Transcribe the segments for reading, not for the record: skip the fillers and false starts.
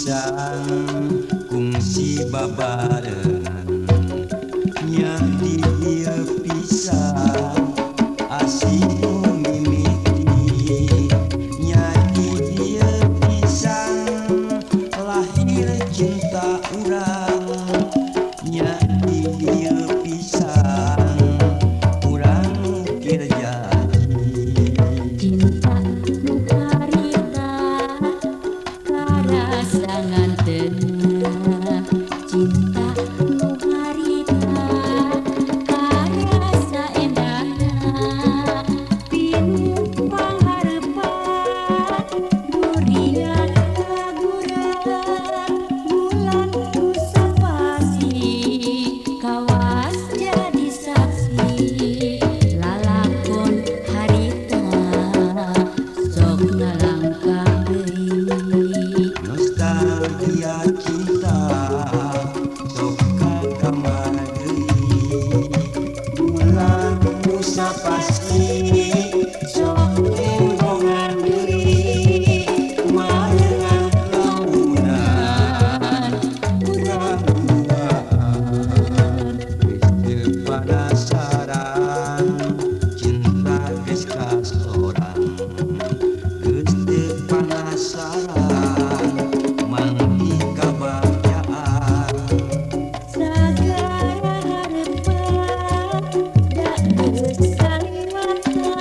pisang kungsi babarengan nya dia pisang asing mimiti nya dia pisang lahir cinta urang nya dia pisang urang kerja cinta nu harita karasangan tengah cinta nu harita karasa endahna pinuh pangharepan durian kaguran bulan nusa pasi kawas jadi saksi lalakon harita sok nalangkah deui nostalgia cinta sok kamar deui bulan nusa pasti sok embongan deui marengan lamunan urang duaan geus teu penasaran cinta geus kasorang geus teu penasaran manggi kabagyaan sagara harepan da geus saliwatan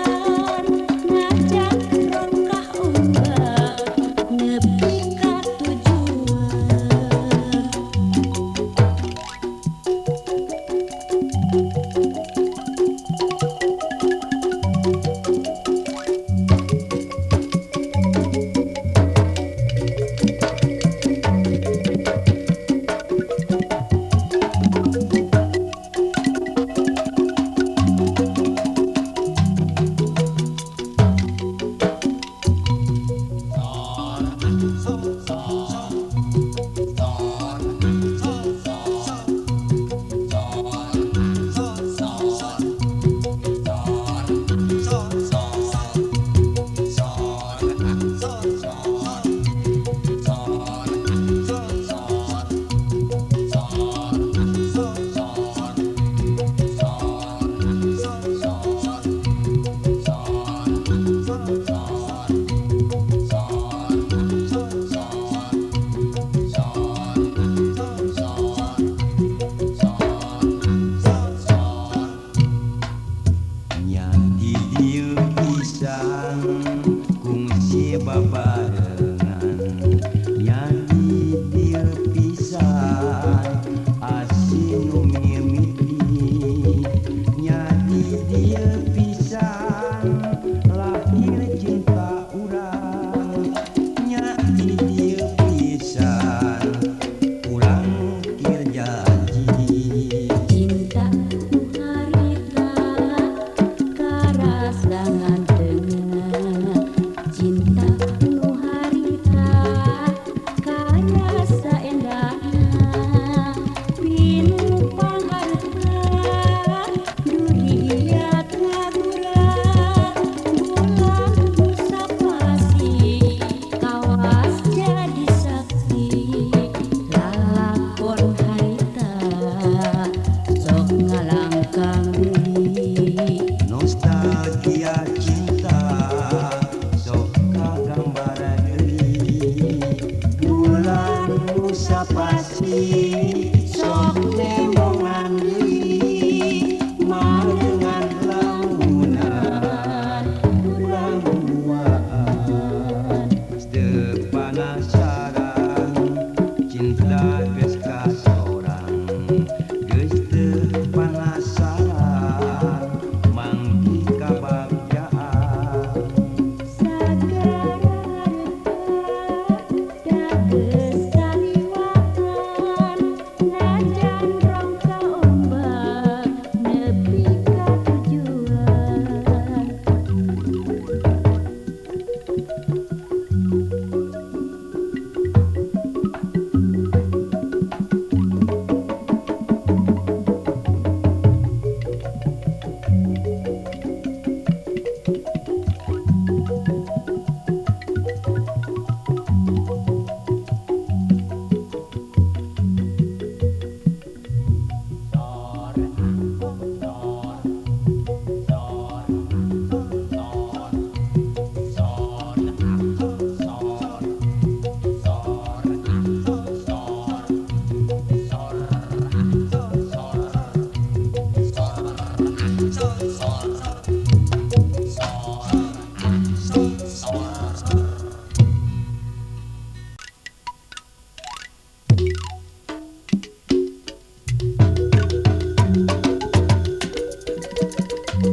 Di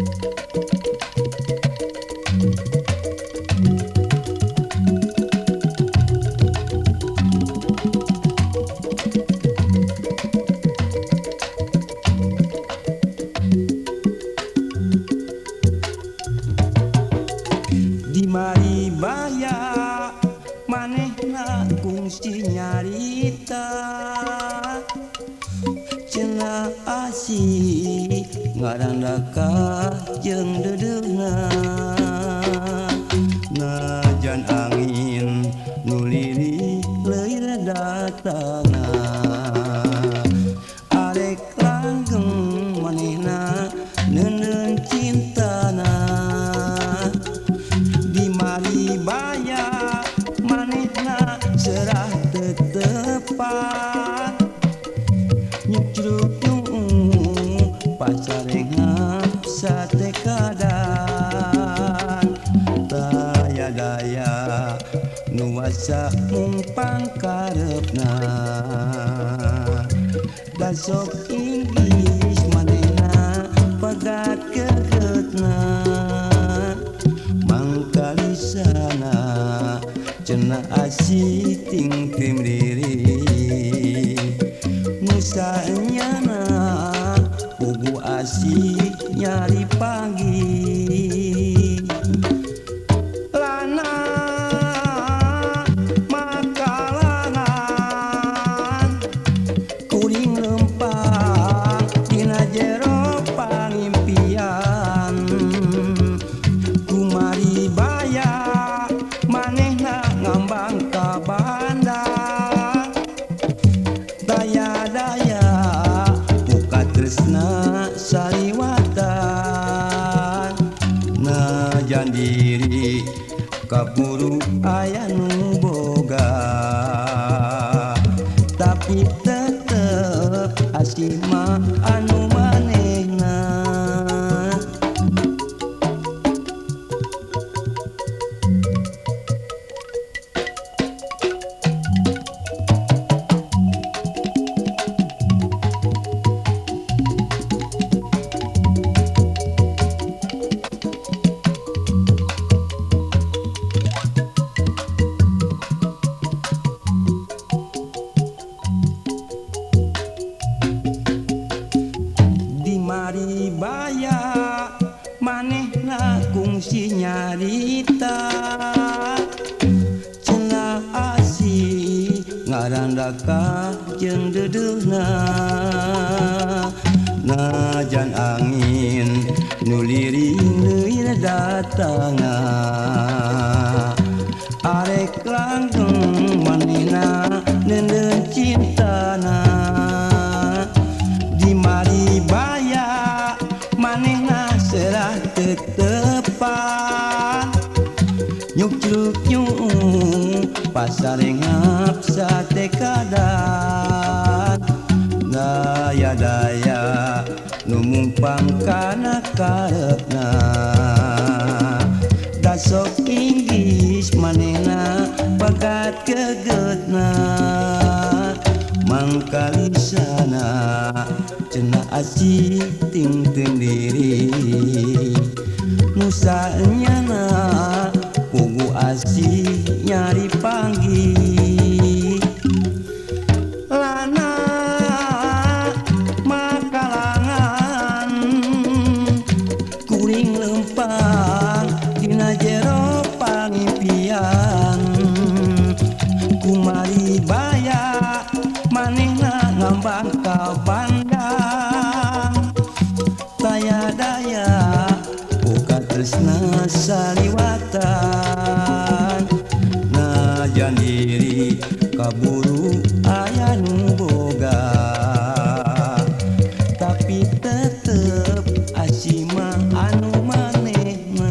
Maribaya manehna kungsi nyarita cenah asih ngarandaka jeung dedeuna najan angin nu lirih leuir datangna arek langgeng manehna neuneun cintana di Maribaya manehna serah tetepan nyucruk pacarengap sate kadan daya daya nuasa mumpang karepna dan sok Inggris manehna pagat kegetna mangkalisana cenah asih ting tim diri nusanyana pugu asih nyari pagi lana makalangan kuring lempang dina jero pangimpian ku Maribaya manehna ngambang ka bandar daya-daya buka tresna saliwatan najan diri kaburu aya nu boga tapi tetep asih mah anu manehna di Maribaya manehna kungsi nyarita cenah asih ngarandaka jeung dedeuna najan angin nu liring leuir datangna arek langgeng manehna neuneun cintana di Maribaya manehna serah tetepan nyucruk pasarengap sate kadan daya-daya nu mumpang kana karepna da sok Inggris manehna pagat kegetna mangkalisana cenah asih ting tim diri nusanyana pugu asih nyari pagi lana makalangan kuring lempang dina jero pangimpian ku Maribaya manehna ngambang ka bandang daya-daya buka tresna saliwatan najan diri kaburu aya nu boga tapi tetep asih mah anu manehna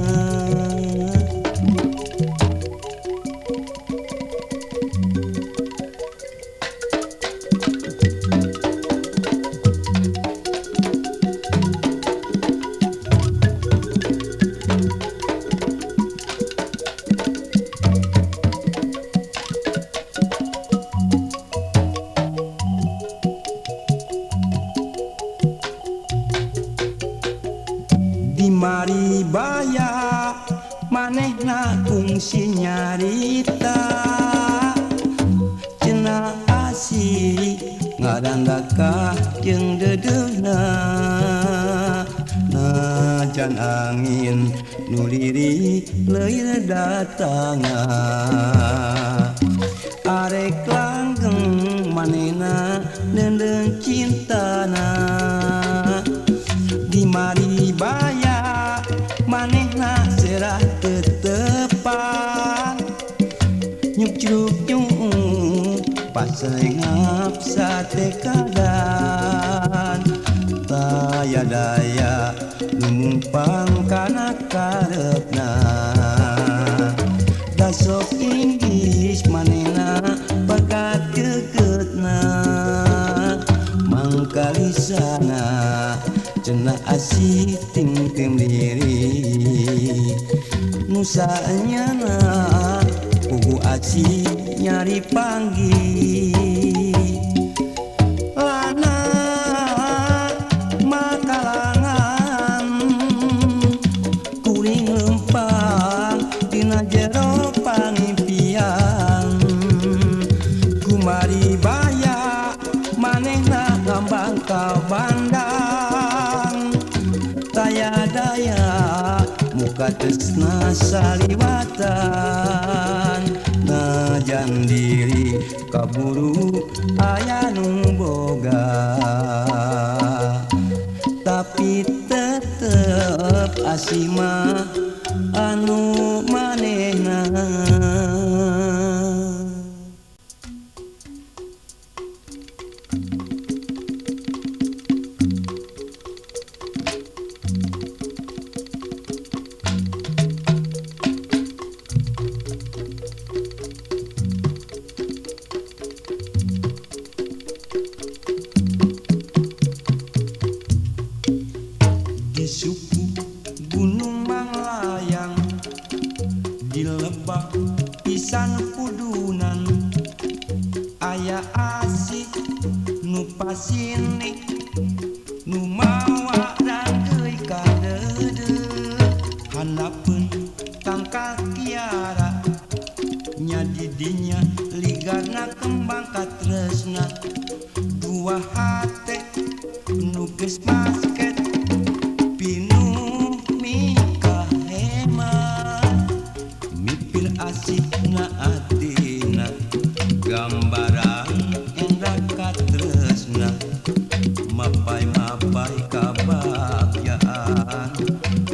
Mari baya manehna kungsi nyarita cenah asih ngarandaka jeung dedeuna najan angin nu lirih leuir datangna arek langgeng manehna neundeung cintana di mari baya manehna serah tetepan nyuk curug nyuk pasengap sate kadan taya daya lumumpang kana karepna dasok inggis manehna pagat gegetna mangkalisana cenah asih ting tim diri nusanyana pugu asih nyari panggih lana makalangan kuring lempang dina jero pangimpian kumari baya manehna ngambang ka bandang taya daya muka tresna saliwatan najan diri kaburu aya nu boga tapi tetep asih mah anu manehna di suku Gunung Manglayang di lebak pisan kudunan aya asih nu pasini nu mawa rangkeui ka deudeu handapeun tangkal kiara nya di dinya ligarna kembang katresna dua hate nu geus basket asikna atina gambaran endah katresna mapai-mapai kabagyaan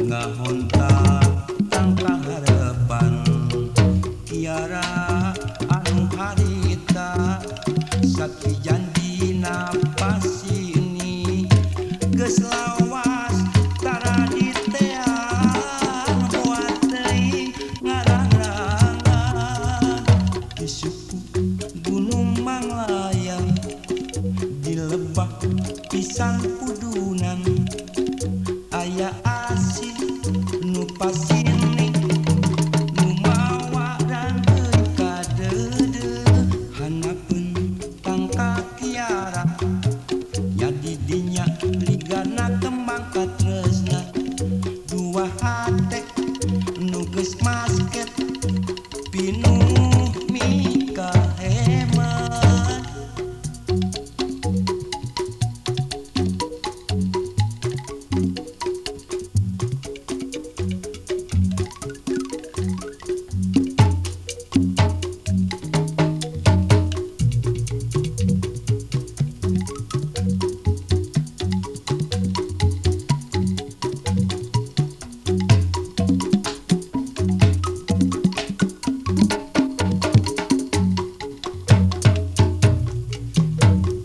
ngahontak tangka harapan kiara anu harita sakti janjina pasini geus lawas tara diteang buat deui di suku Gunung Manglayang di lebak pisan kudunan aya asih nu pasini nu mawa rangkeui ka deudeu hanapeun tangka kiara nya di dinya ligana kembang katresna dua hate nu geus masket pinuh mika hemat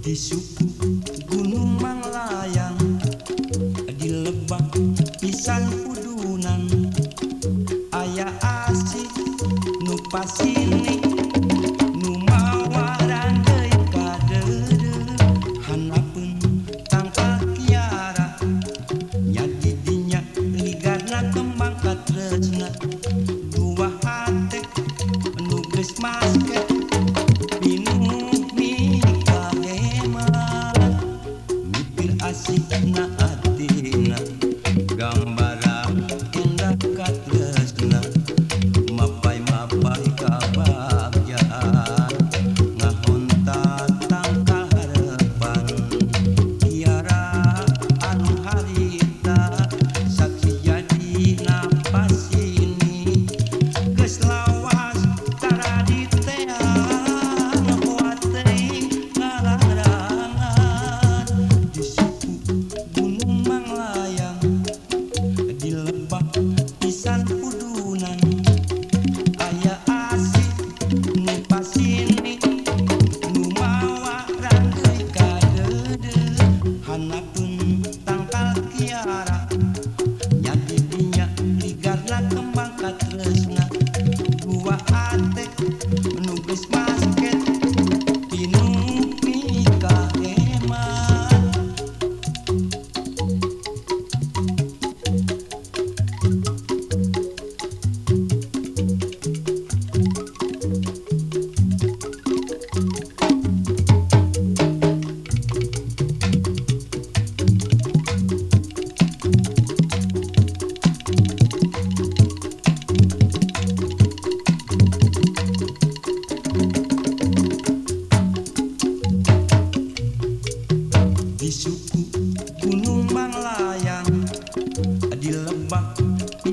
di suku Gunung Manglayang di lebak pisan kudunan aya asih nu pasini nu mawa rangkeui ka deudeu hanapeun tangka kiara nya di dinya ligarna kembang katresna dua hate nu geus masket pinuh mika hemat mipir asikna atina gambaran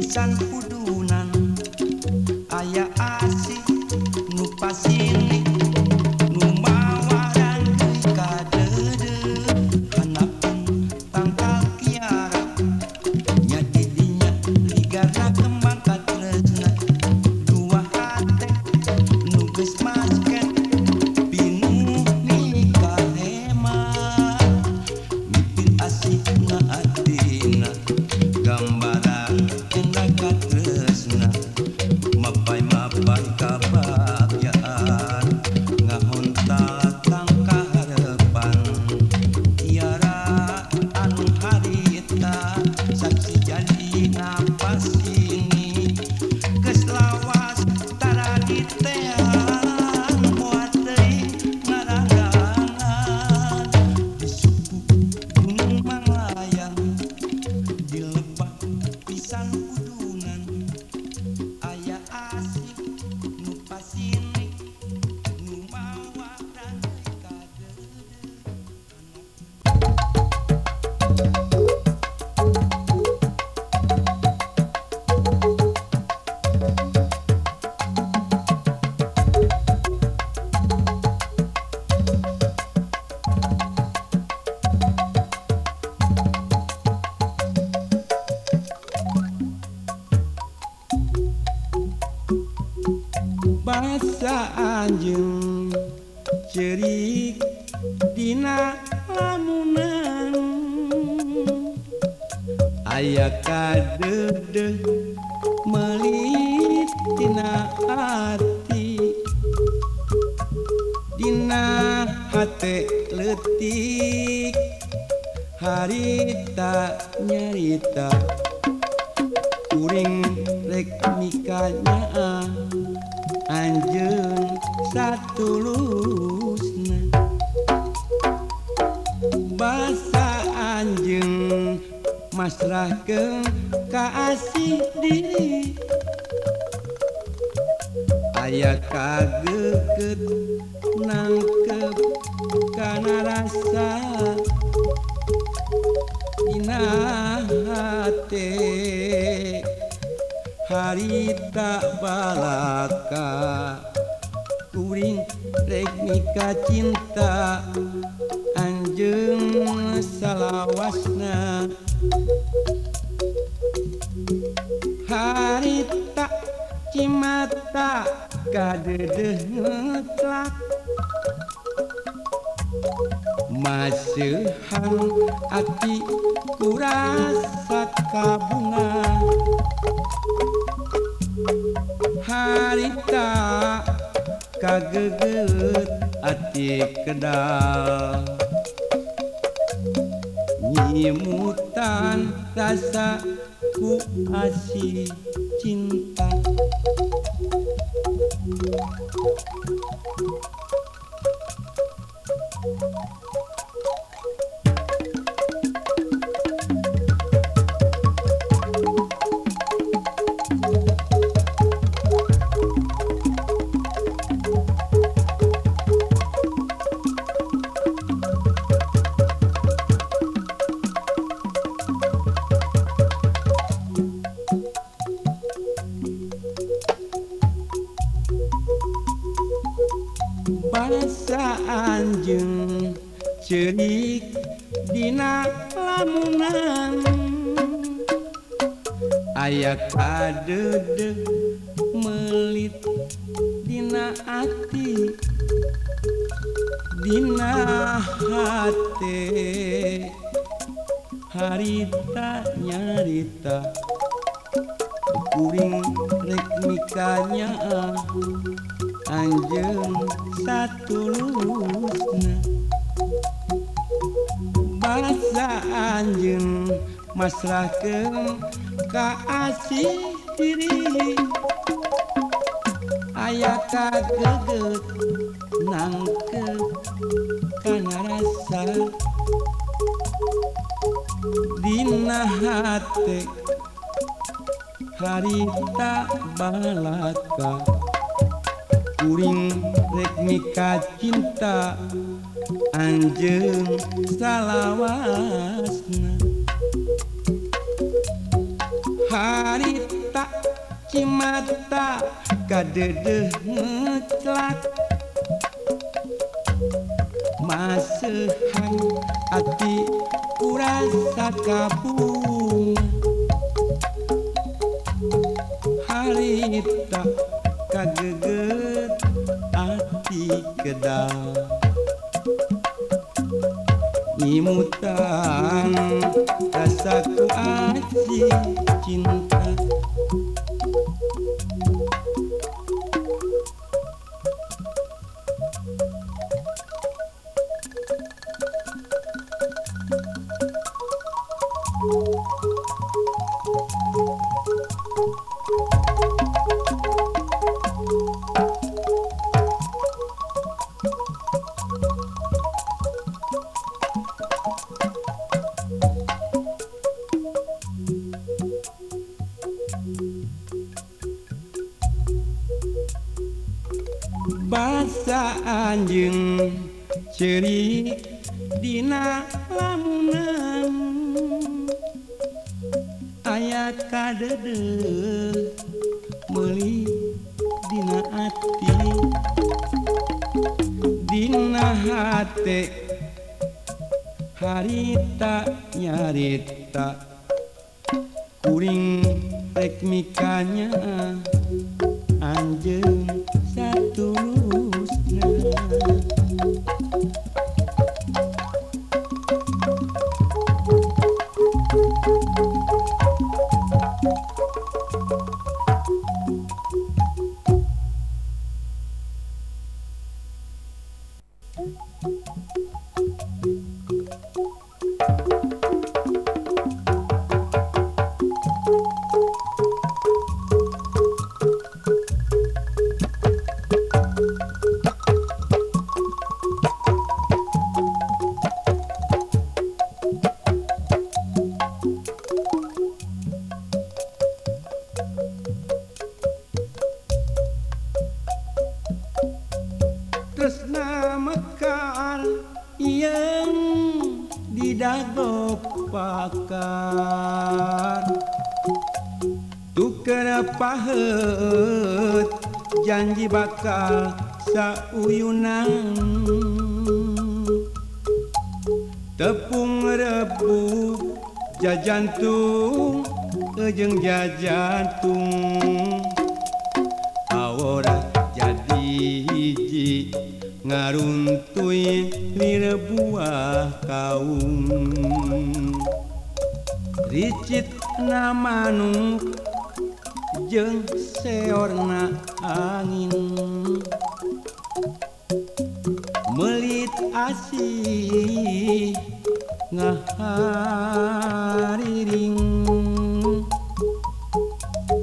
pisan kudunan aya asik nu pasini nu mawaran ka dede hanapan tangkal kiara nya didinya ligarna kembang katresna dua hate nu geus masket pinuh nikah hemat mimpi asikna atina gambaran endah katresna mapai-mapai kabagyaan ngahontal kaharepan tiara anu harita saksi janji napas ini geus lawas tara ditean moal deui ngarandangan di suku Gunung Manglayang di lebak pisan kudunan aya asik nu pasini nu mawa dan kade basa anjeun cerik dina lamunan aya kadeudeung meuli dina ati dina hate leutik harita nyarita kuring rek mikanya anjeun satulusna basa anjeun masrahkeun ka asih diri aya kageget nangkep kana rasa dina hate harita balaka kuring rek nikah cinta anjeun salawasna harita cimata kadeudeung ngetlak maseuhan ati kurasa kabunga harita kageget ati kedal nyimutan rasa ku asih cinta basa anjeun cerik dina lamunan aya kadeudeung melit dina ati dina hate harita nyarita kuring rek mikanya anjeun satulusna basa anjeun masrahkeun ka asih diri aya kageget nangkep kana rasa dina hate harita balaka kuring rek nikah cinta anjeun salawasna harita Cimata kadedeh ngeklak masehan ati kurasa kabung harita kageget ati kedal nyimutan rasaku aji cinta basa anjeun ceri dina lamunan aya kadedeh meuli dina ati dina hate harita nyarita kuring rek mikanya anjeun satulusna tresna mekar yang didago pakar tuker pahet janji bakal sauyunan tepung rebuk jajantung ejeng jajantung awora jadi hiji ngaruntuy lire buah kaum ricit na manuk jeung seorna angin melit asih ngahariring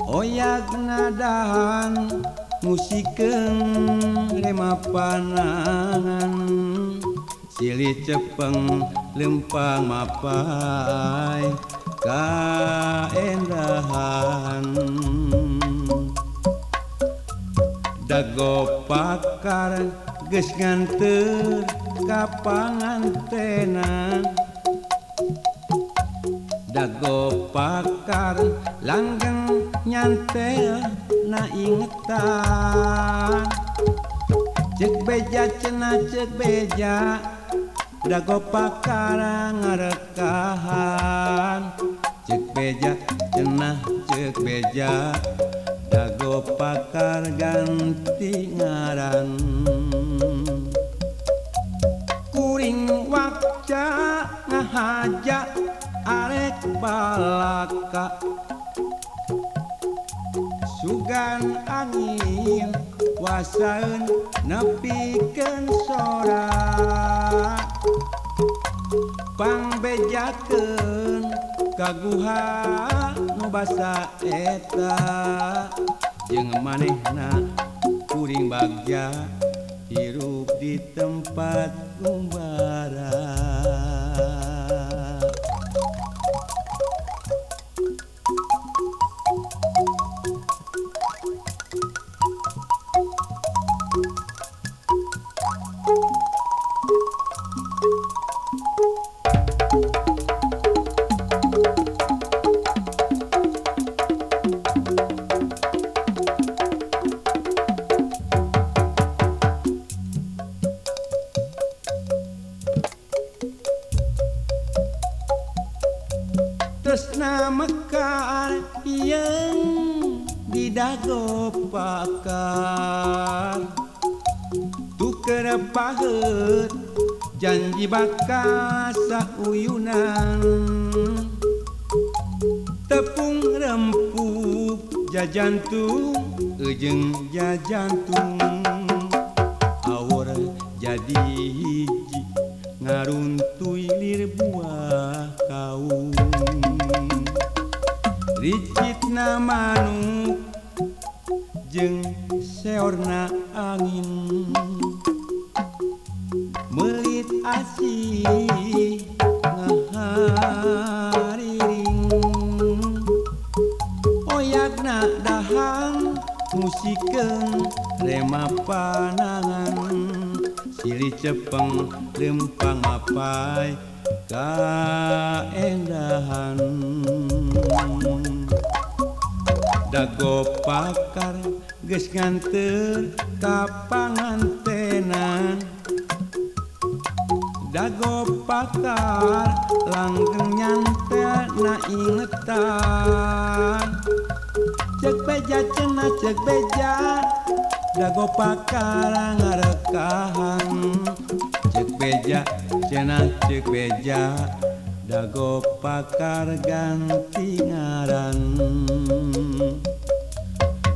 oyak nadahan musikeun rema panangan silih cepeng lempang mapai kaendahan dago pakar geus nganteur ka pangantena dago pakar langgeng nyantel na ingetan cek beja cenah cek beja dago pakar ngarekahan cek beja cenah cek beja dago pakar ganti ngaran kuring wakca ngahaja arek balaka sugan angin wasaeun nepikeun sora pangbejakeun kaguha nu basa eta jeung manehna kuring bagja hirup di tempat umbara. dago pakar tuker pahet janji bakal sauyunan tepung rempuk jajantung ujeng jajantung awor jadi hiji ngaruntuy lir buah kaung ricitna manuk jeung seorna angin melit asih ngahariring oyakna dahang musikeun rema panangan silih cepeng lempang mapai kaendahan dago pakar geus nganteur ka pangantenan dago pakar langgeng nyantel na ingetan cek beja cenah cek beja dago pakar ngarekahan cek beja cenah cek beja dago pakar ganti ngaran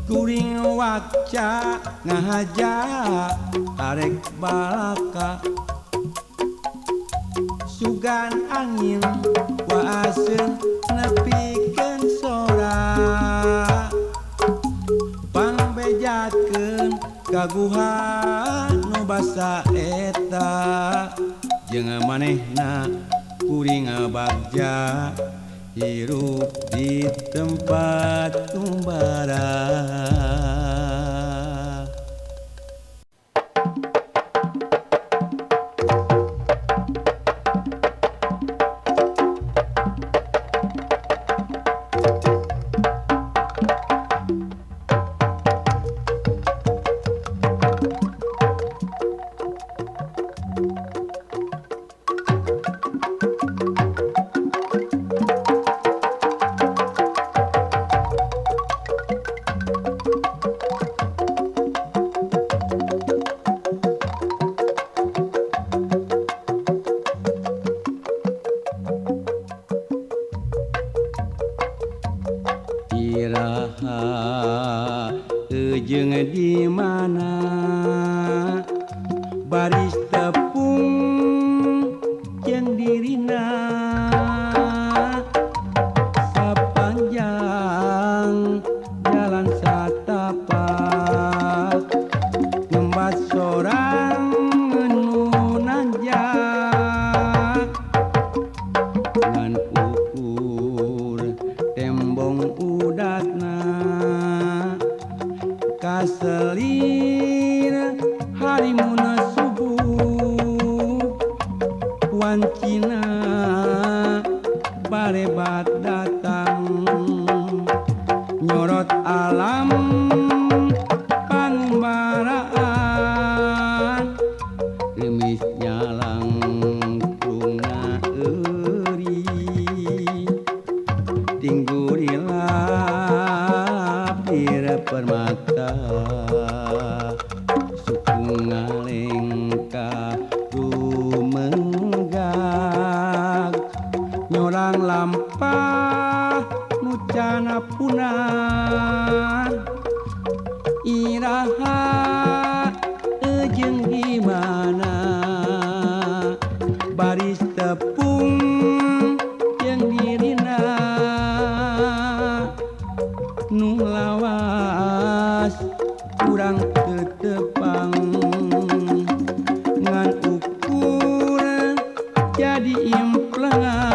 kuring waca ngahaja arek balaka sugan angin waaseun nepikeun sora pangbejakeun kaguhan nu basa eta jeung manehna kuring bagja hirup di tempat tumbara. Jeung di mana baris tepung jeung dirina sapanjang jalan satapak ngembas sorang nu nanjak ngan ukur tembong udatna kaselir harimuna subuh wancina barebat datang nyorot alam pangumbaraan gemis nyalang krungna euri tinggurilah pir permata suku ngalengka rumenggak nyorang lampah nucana punah iraha jeung di mana baris tepung jeung dirina nu lawas kurang tetepang ngan ukur jadi implengan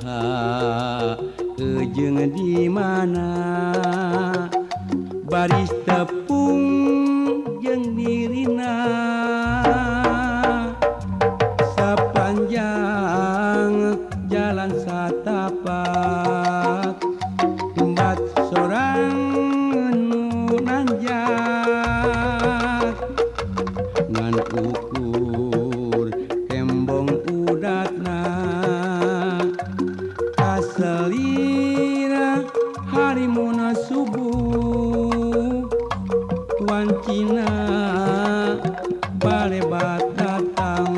saha jeung di mana baris tepung jeung dirina sapanjang jalan satapak tempat sorang nu nanjak ngan ukur tembong udatna kaselira harimuna subuh wancina balebat datang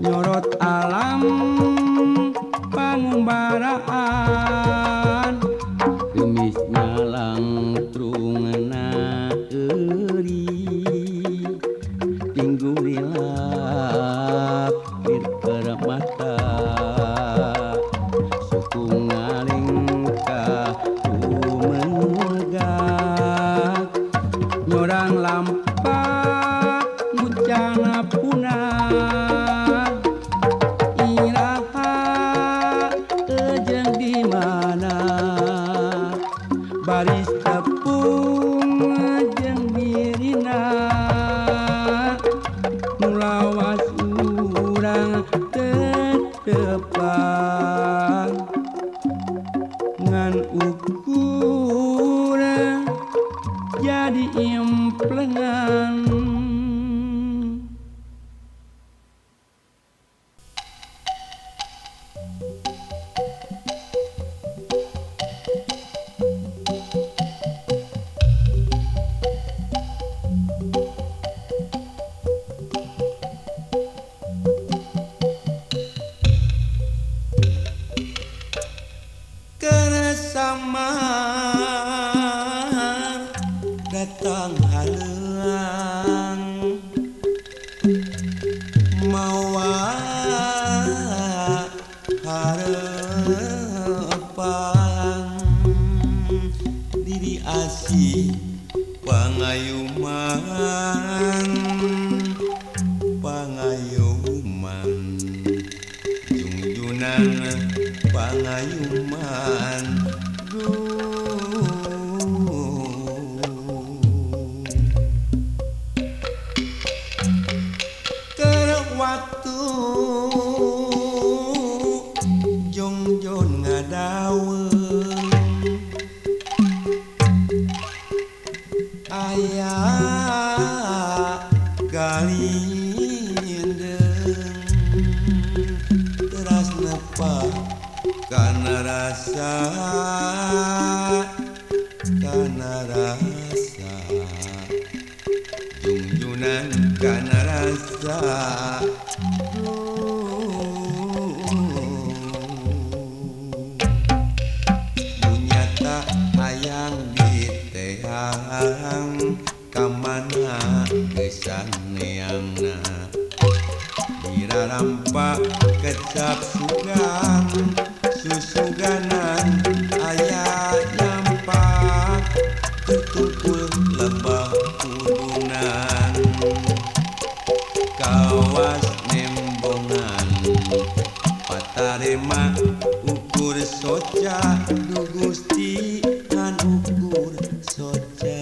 nyorot alam pangumbaraan gemis nyalang trungna euri tinggu rilap bir mata suku ngaling ka tumegak nyorang lampak ngucana punah iraha jeung di mana baris tepung jeung dirina mulawas urang tetepan ngan ukur jadi implengan. Samar datang halang mawa harapan diri asih pangayuman junjunan pangayuman waktu jongjon ngadaweun aya galindeng teras nepa kana rasa jungjunan kana rasa munyata hayang diteang kamana gesan neangna dirarampa kecap sugan susuganan aya nyampak tertumpul lembah kudunan kawas nembongan patarema ukur soca du Gusti ngan ukur soca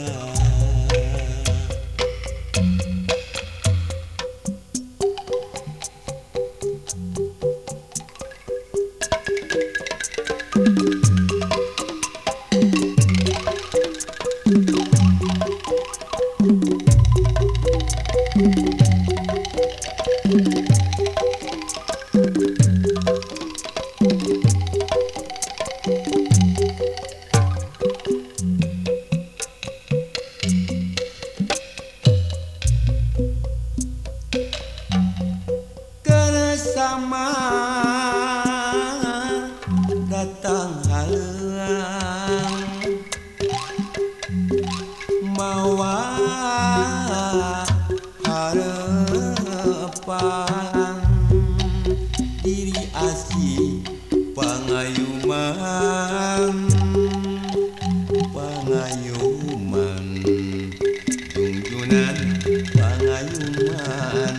sama datang halang mawa harapan diri asih pangayuman junjunan pangayuman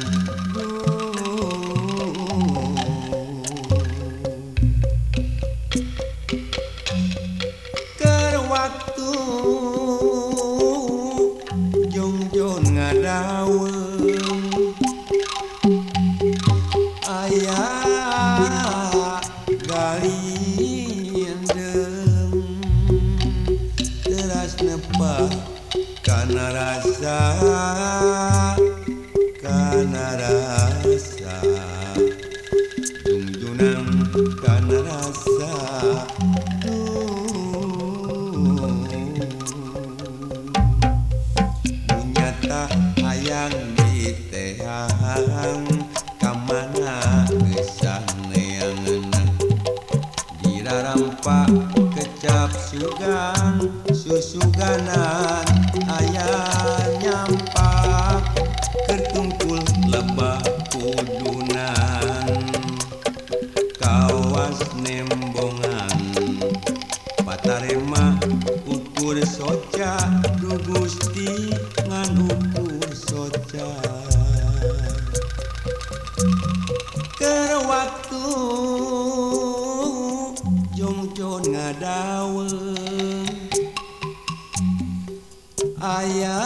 rasa kana rasa junjunan kana rasa nyata hayang diteang kamana geus neangeun dirarampa kecap sugan susuganan aya nyampak kertungkul lebah kudunan kawas nembongan patarema ukur soca du Gusti ngan ukur soca keur waktu jongjon ngadaweung aya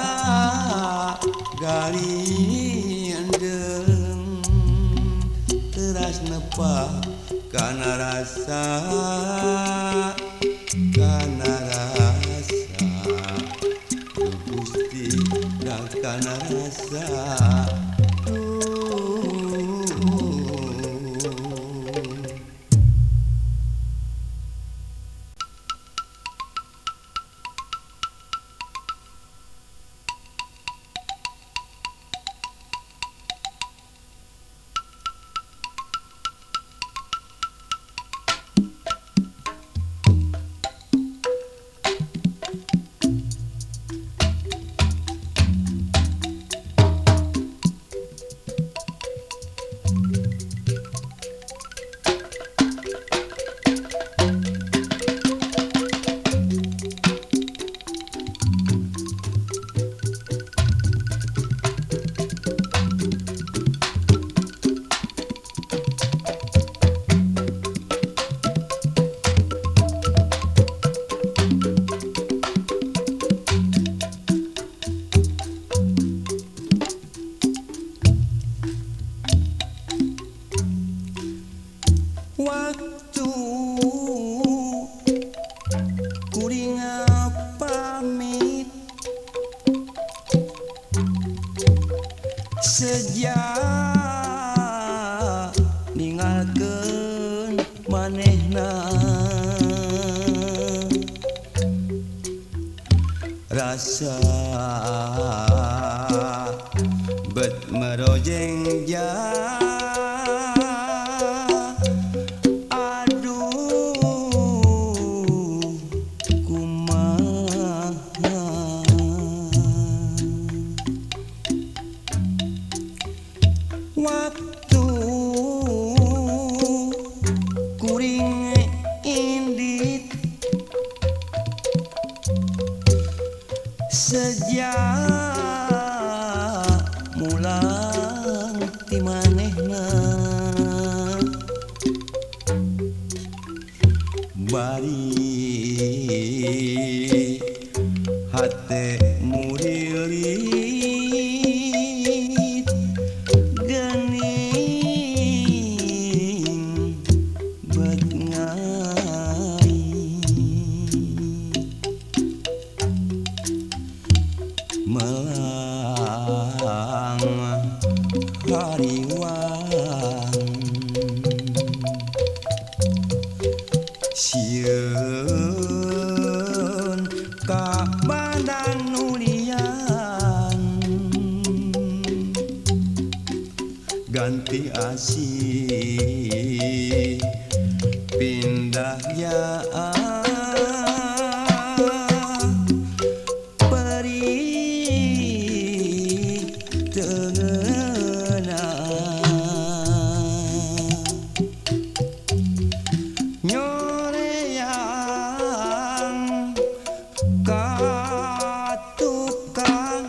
galindeng teras nepa kana rasa Gusti dan kana rasa waktu kuring pamit sejak ninggalkeun manehna rasa bet merojeng waktu kuring indit sejak mulang ti manehna bari hate murilit gening bet ngai melang hariwang sieun ka badan nulian ganti asih pindah ya perih tengenah nyoreang ka tukang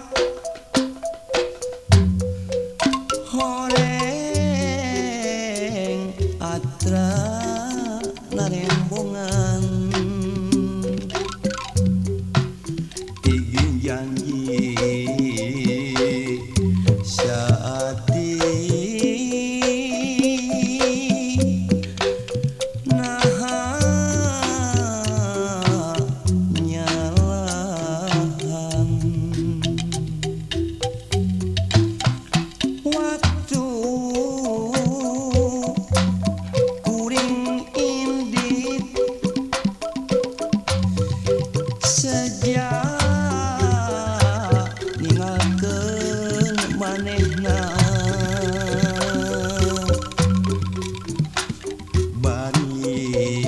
horeng atra narembongan igin janji saati naha nyalahan bari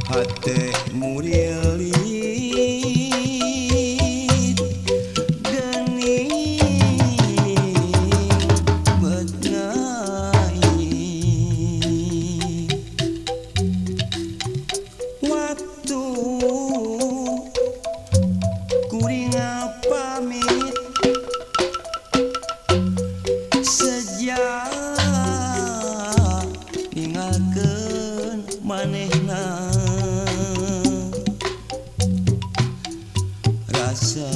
hate murilit waktu kuring pamit sejak ninggalkeun manehna rasa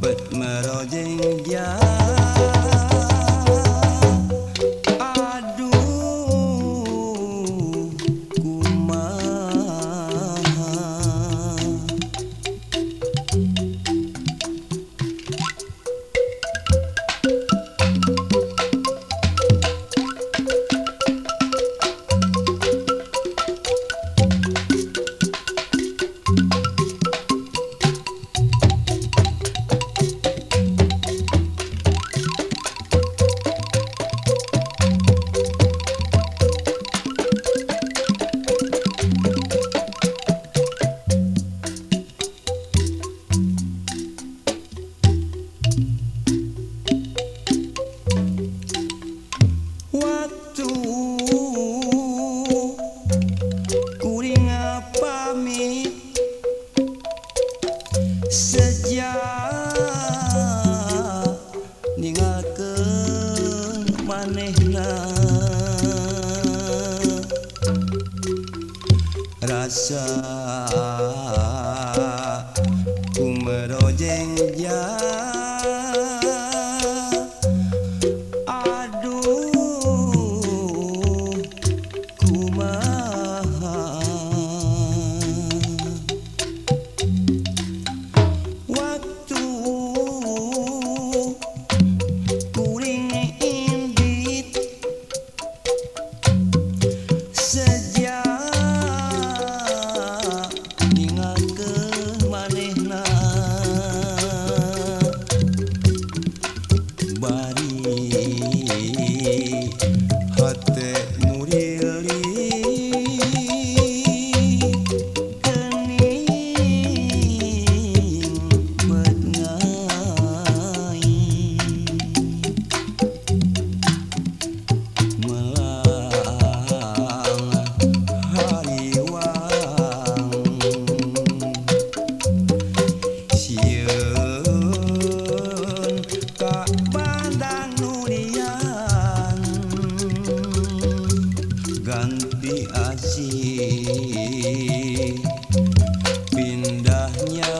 bet merojeng ja waktu kuring pamit sejak ninggalkeun manehna rasa kumerojeng ja waktu kuring indit sejak ninggalkeun manehna bari hate murilit ganti asih pindahnya